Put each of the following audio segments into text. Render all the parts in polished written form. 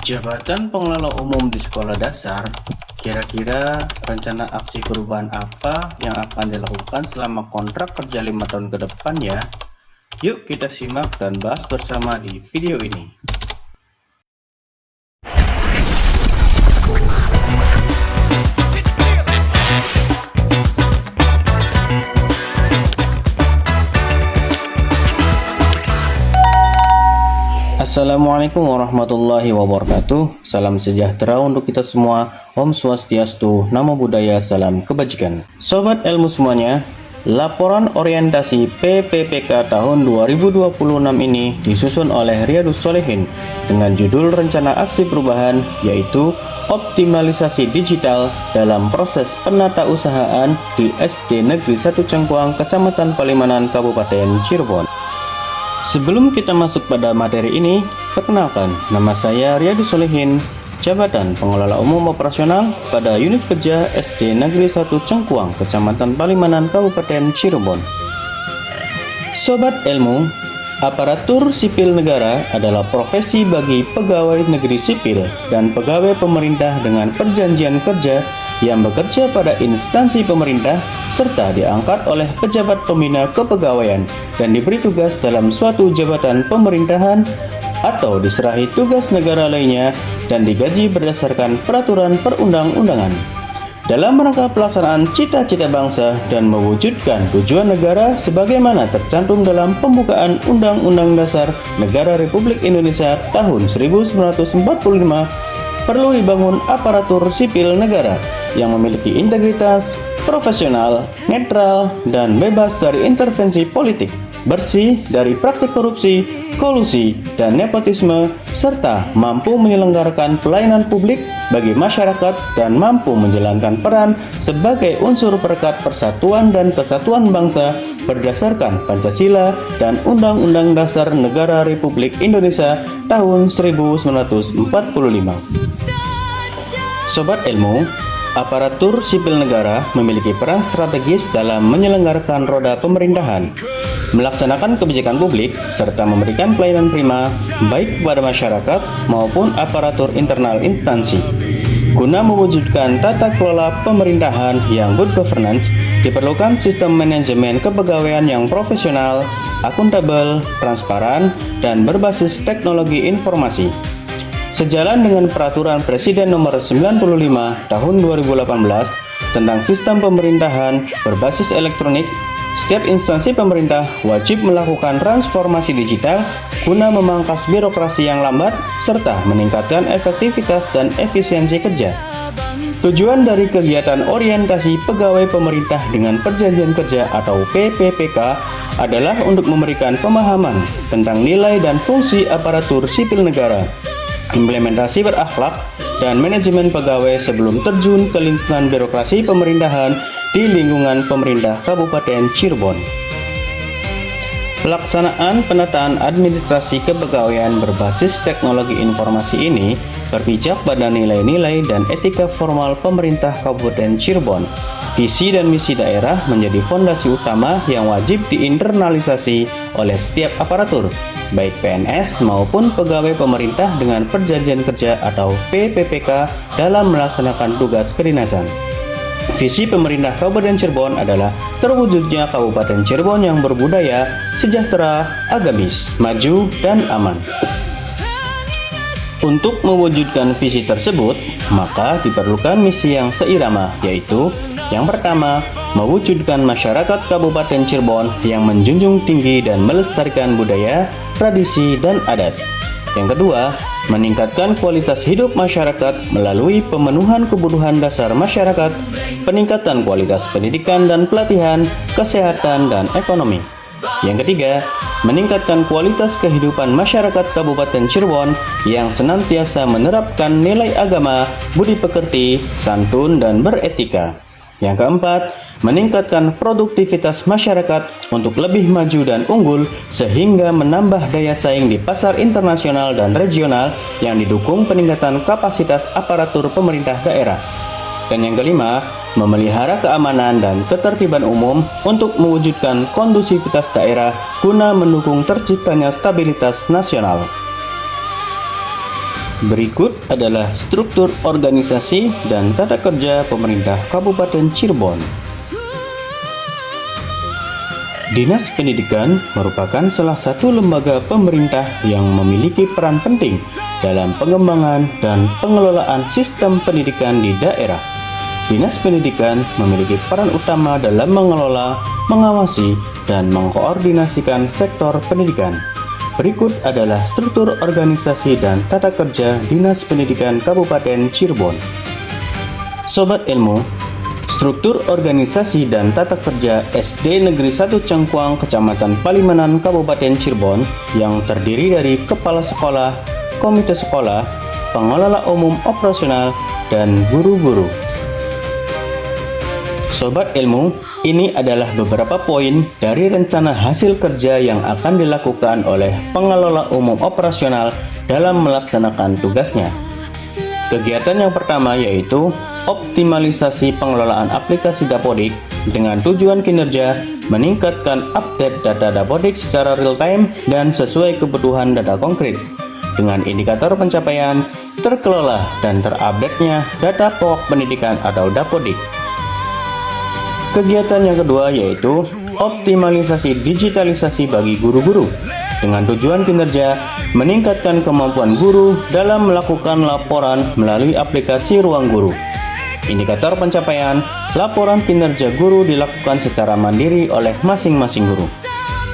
Jabatan Pengelola Umum di Sekolah Dasar, kira-kira rencana aksi perubahan apa yang akan dilakukan selama kontrak kerja 5 tahun ke depan ya? Yuk kita simak dan bahas bersama di video ini. Assalamualaikum warahmatullahi wabarakatuh. Salam sejahtera untuk kita semua. Om Swastiastu, Namo Buddhaya, salam kebajikan. Sobat ilmu semuanya, laporan orientasi PPPK tahun 2026 ini disusun oleh Riyadus Shalihin dengan judul Rencana Aksi Perubahan, yaitu optimalisasi digital dalam proses penatausahaan di SD Negeri 1 Cengkuang, Kecamatan Palimanan, Kabupaten Cirebon. Sebelum kita masuk pada materi ini, perkenalkan, nama saya Riyadus Shalihin, Jabatan Pengelola Umum Operasional pada Unit Kerja SD Negeri 1 Cengkuang, Kecamatan Palimanan, Kabupaten Cirebon. Sobat ilmu, aparatur sipil negara adalah profesi bagi pegawai negeri sipil dan pegawai pemerintah dengan perjanjian kerja yang bekerja pada instansi pemerintah serta diangkat oleh pejabat pembina kepegawaian dan diberi tugas dalam suatu jabatan pemerintahan atau diserahi tugas negara lainnya dan digaji berdasarkan peraturan perundang-undangan. Dalam rangka pelaksanaan cita-cita bangsa dan mewujudkan tujuan negara sebagaimana tercantum dalam pembukaan Undang-Undang Dasar Negara Republik Indonesia tahun 1945, perlu dibangun aparatur sipil negara yang memiliki integritas, profesional, netral, dan bebas dari intervensi politik, bersih dari praktik korupsi, kolusi, dan nepotisme, serta mampu menyelenggarakan pelayanan publik bagi masyarakat dan mampu menjalankan peran sebagai unsur perekat persatuan dan kesatuan bangsa berdasarkan Pancasila dan Undang-Undang Dasar Negara Republik Indonesia tahun 1945. Sobat ilmu, aparatur sipil negara memiliki peran strategis dalam menyelenggarakan roda pemerintahan, melaksanakan kebijakan publik, serta memberikan pelayanan prima baik kepada masyarakat maupun aparatur internal instansi. Guna mewujudkan tata kelola pemerintahan yang good governance, diperlukan sistem manajemen kepegawaian yang profesional, akuntabel, transparan, dan berbasis teknologi informasi. Sejalan dengan Peraturan Presiden Nomor 95 Tahun 2018 tentang Sistem Pemerintahan Berbasis Elektronik, setiap instansi pemerintah wajib melakukan transformasi digital guna memangkas birokrasi yang lambat serta meningkatkan efektivitas dan efisiensi kerja. Tujuan dari kegiatan orientasi pegawai pemerintah dengan perjanjian kerja atau PPPK adalah untuk memberikan pemahaman tentang nilai dan fungsi aparatur sipil negara, implementasi berakhlak, dan manajemen pegawai sebelum terjun ke lingkungan birokrasi pemerintahan di lingkungan pemerintah Kabupaten Cirebon. Pelaksanaan penataan administrasi kepegawaian berbasis teknologi informasi ini berpijak pada nilai-nilai dan etika formal pemerintah Kabupaten Cirebon. Visi dan misi daerah menjadi fondasi utama yang wajib diinternalisasi oleh setiap aparatur, baik PNS maupun pegawai pemerintah dengan perjanjian kerja atau PPPK dalam melaksanakan tugas kedinasan. Visi pemerintah Kabupaten Cirebon adalah terwujudnya Kabupaten Cirebon yang berbudaya, sejahtera, agamis, maju, dan aman. Untuk mewujudkan visi tersebut, maka diperlukan misi yang seirama, yaitu yang pertama, mewujudkan masyarakat Kabupaten Cirebon yang menjunjung tinggi dan melestarikan budaya, tradisi, dan adat. Yang kedua, meningkatkan kualitas hidup masyarakat melalui pemenuhan kebutuhan dasar masyarakat, peningkatan kualitas pendidikan dan pelatihan, kesehatan, dan ekonomi. Yang ketiga, meningkatkan kualitas kehidupan masyarakat Kabupaten Cirebon yang senantiasa menerapkan nilai agama, budi pekerti, santun, dan beretika. Yang keempat, meningkatkan produktivitas masyarakat untuk lebih maju dan unggul sehingga menambah daya saing di pasar internasional dan regional yang didukung peningkatan kapasitas aparatur pemerintah daerah. Dan yang kelima, memelihara keamanan dan ketertiban umum untuk mewujudkan kondusivitas daerah guna mendukung terciptanya stabilitas nasional. Berikut adalah struktur organisasi dan tata kerja pemerintah Kabupaten Cirebon. Dinas Pendidikan merupakan salah satu lembaga pemerintah yang memiliki peran penting dalam pengembangan dan pengelolaan sistem pendidikan di daerah. Dinas Pendidikan memiliki peran utama dalam mengelola, mengawasi, dan mengkoordinasikan sektor pendidikan. Berikut adalah struktur organisasi dan tata kerja Dinas Pendidikan Kabupaten Cirebon. Sobat Ilmu, struktur organisasi dan tata kerja SD Negeri 1 Cengkuang, Kecamatan Palimanan, Kabupaten Cirebon yang terdiri dari kepala sekolah, komite sekolah, pengelola umum operasional, dan guru-guru. Sobat Ilmu, ini adalah beberapa poin dari rencana hasil kerja yang akan dilakukan oleh pengelola umum operasional dalam melaksanakan tugasnya. Kegiatan yang pertama yaitu optimalisasi pengelolaan aplikasi Dapodik dengan tujuan kinerja meningkatkan update data Dapodik secara real-time dan sesuai kebutuhan data konkret dengan indikator pencapaian, terkelola, dan terupdate-nya data pokok pendidikan atau Dapodik. Kegiatan yang kedua yaitu optimalisasi digitalisasi bagi guru-guru dengan tujuan kinerja meningkatkan kemampuan guru dalam melakukan laporan melalui aplikasi Ruang Guru. Indikator pencapaian, laporan kinerja guru dilakukan secara mandiri oleh masing-masing guru.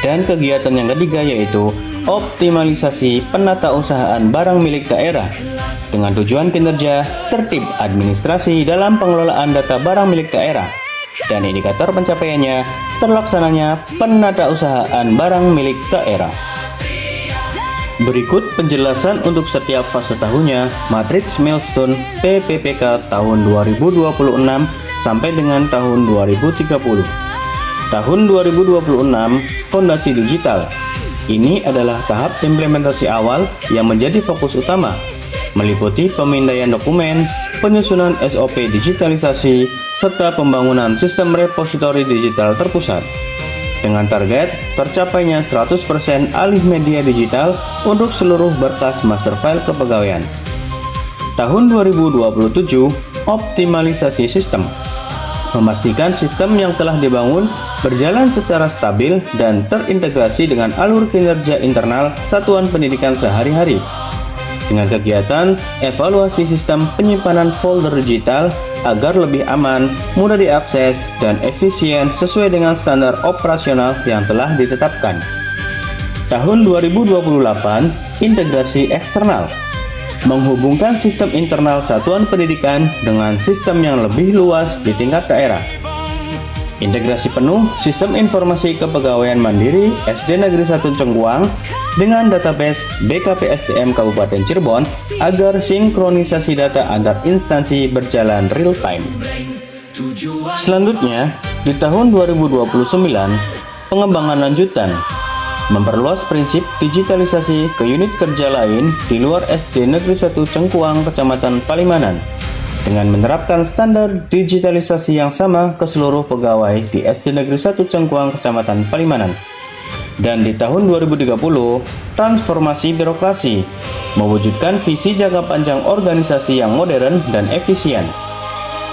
Dan kegiatan yang ketiga yaitu optimalisasi penatausahaan barang milik daerah dengan tujuan kinerja tertib administrasi dalam pengelolaan data barang milik daerah. Dan indikator pencapaiannya terlaksananya penatausahaan barang milik daerah. Berikut penjelasan untuk setiap fase tahunnya matriks milestone PPPK tahun 2026 sampai dengan tahun 2030. Tahun 2026 Fondasi Digital. Ini adalah tahap implementasi awal yang menjadi fokus utama, meliputi pemindaian dokumen, penyusunan SOP digitalisasi, serta pembangunan sistem repositori digital terpusat. Dengan target tercapainya 100% alih media digital untuk seluruh berkas master file kepegawaian. Tahun 2027, optimalisasi sistem. Memastikan sistem yang telah dibangun berjalan secara stabil dan terintegrasi dengan alur kinerja internal satuan pendidikan sehari-hari. Dengan kegiatan evaluasi sistem penyimpanan folder digital agar lebih aman, mudah diakses, dan efisien sesuai dengan standar operasional yang telah ditetapkan. Tahun 2028, integrasi eksternal. Menghubungkan sistem internal satuan pendidikan dengan sistem yang lebih luas di tingkat daerah. Integrasi penuh sistem informasi kepegawaian mandiri SD Negeri 1 Cengkuang dengan database BKPSDM Kabupaten Cirebon agar sinkronisasi data antar instansi berjalan real time. Selanjutnya, di tahun 2029, pengembangan lanjutan memperluas prinsip digitalisasi ke unit kerja lain di luar SD Negeri 1 Cengkuang Kecamatan Palimanan dengan menerapkan standar digitalisasi yang sama ke seluruh pegawai di SD Negeri 1 Cengkuang Kecamatan Palimanan. Dan di tahun 2030, transformasi birokrasi, mewujudkan visi jangka panjang organisasi yang modern dan efisien,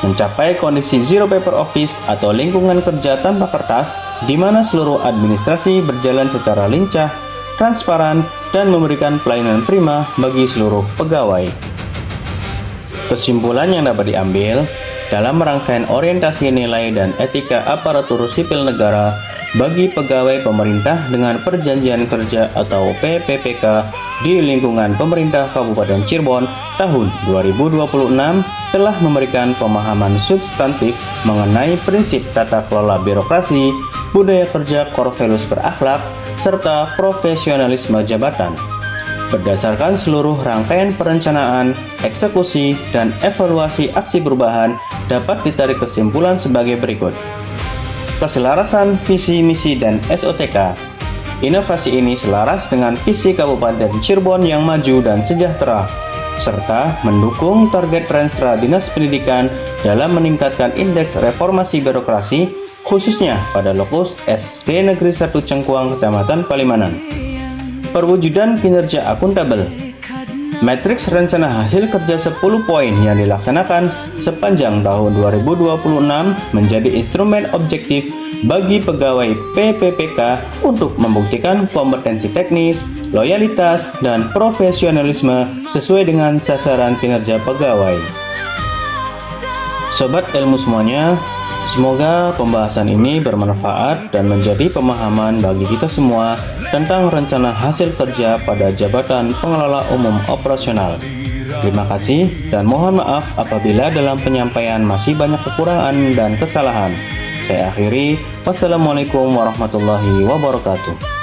mencapai kondisi zero paper office atau lingkungan kerja tanpa kertas, di mana seluruh administrasi berjalan secara lincah, transparan, dan memberikan pelayanan prima bagi seluruh pegawai. Kesimpulan yang dapat diambil dalam rangkaian orientasi nilai dan etika aparatur sipil negara bagi pegawai pemerintah dengan perjanjian kerja atau PPPK di lingkungan pemerintah Kabupaten Cirebon tahun 2026 telah memberikan pemahaman substantif mengenai prinsip tata kelola birokrasi, budaya kerja core values berakhlak, serta profesionalisme jabatan. Berdasarkan seluruh rangkaian perencanaan, eksekusi, dan evaluasi aksi perubahan dapat ditarik kesimpulan sebagai berikut. Keselarasan visi misi dan SOTK. Inovasi ini selaras dengan visi Kabupaten Cirebon yang maju dan sejahtera, serta mendukung target Renstra Dinas Pendidikan dalam meningkatkan indeks reformasi birokrasi, khususnya pada lokus SD Negeri 1 Cengkuang Kecamatan Palimanan. Perwujudan kinerja akuntabel. Matriks rencana hasil kerja 10 poin yang dilaksanakan sepanjang tahun 2026 menjadi instrumen objektif bagi pegawai PPPK untuk membuktikan kompetensi teknis, loyalitas, dan profesionalisme sesuai dengan sasaran kinerja pegawai. Sobat ilmu semuanya, semoga pembahasan ini bermanfaat dan menjadi pemahaman bagi kita semua tentang rencana hasil kerja pada jabatan pengelola umum operasional. Terima kasih dan mohon maaf apabila dalam penyampaian masih banyak kekurangan dan kesalahan. Saya akhiri, wassalamualaikum warahmatullahi wabarakatuh.